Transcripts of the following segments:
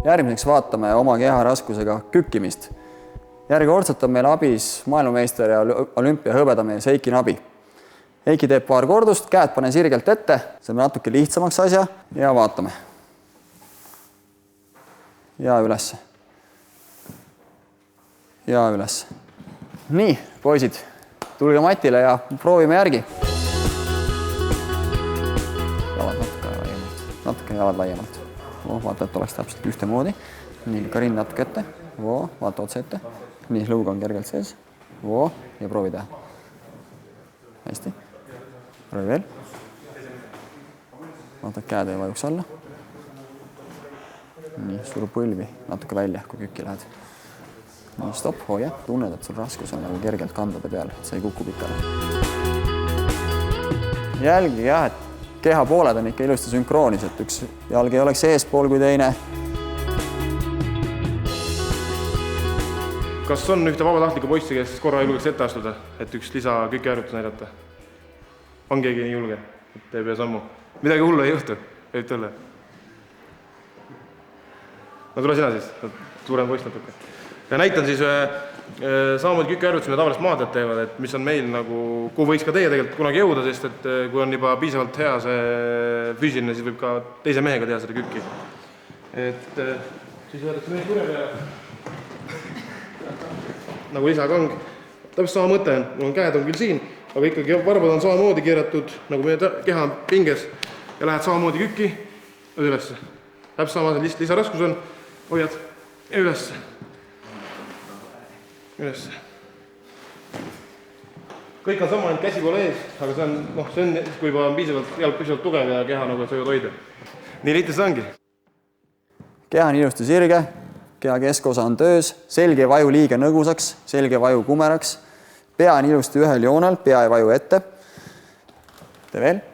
Järgmiseks vaatame oma keha raskusega kükkimist. Järjekordselt on meil abis maailmameister ja olümpia hõbedamees Heiki Nabi. Heiki teeb paar kordust, käed pane sirgelt ette, see on natuke lihtsamaks asja ja vaatame. Ja ülesse. Ja ülesse. Nii, poisid, tulge matile ja proovime järgi. Jalad natuke jalad laiemalt. Vaata, et oleks täpselt ühtemoodi. Nii, Karin natuke ette. Vaata otse ette. Nii, lõug on kergelt sees. Ja proovi teha. Hästi. Proovi veel. Vaata, et käed ei vajuks alla. Nii, suru põlvi natuke välja, kui kükki lähed. Nii, stopp, hoia. Tunned, et sul raskus on nagu kergelt kandade peal, et sa ei kuku pikale. Jälgi jah, et keha pooled on ikka ilusti sünkroonis, et üks jalg ei oleks eespool kui teine. Kas on ühte vabatahtlikku poissi, kes korra ei julgeks ette astuda, et üks lisa kükiharjutus näidata? On keegi nii julge, et teeb ühe sammu? Midagi hullu ei juhtu, võib tulla. No tule sina siis, suurem poiss natuke. Ja näitan siis samamoodi kükiharjutus, mida tavaliselt maadlejad teevad, et mis on meil nagu, kuhu võiks ka teie tegelikult kunagi jõuda, sest et kui on juba piisavalt hea see füüsiline, siis võib ka teise mehega teha seda kükki. Et siis võetakse meie kurja peale. Nagu lisakang. Täpselt sama mõte on, mul on käed on küll siin, aga ikkagi varbad on samamoodi keeratud, nagu meie keha on pinges ja lähed samamoodi kükki ja ülesse. Täpselt sama lisaraskus on, hoiad ja ülesse. Ülesse. Kõik on sama, ainult käsi pole ees, aga see on, kui juba on piisavalt tugev ja keha nagu sa jõud hoida. Nii lihtne see ongi. Keha on ilusti sirge, keha keskosa on töös, selge ei vaju liiga nõgusaks, selge ei vaju kumeraks, pea on ilusti ühel joonel, pea ei vaju ette. Tee veel.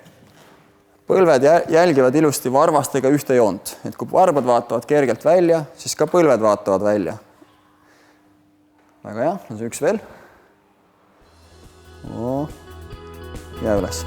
Põlved jälgivad ilusti varvastega ühte joont, et kui varbad vaatavad kergelt välja, siis ka põlved vaatavad välja. Väga hea, see üks veel. Ja üles.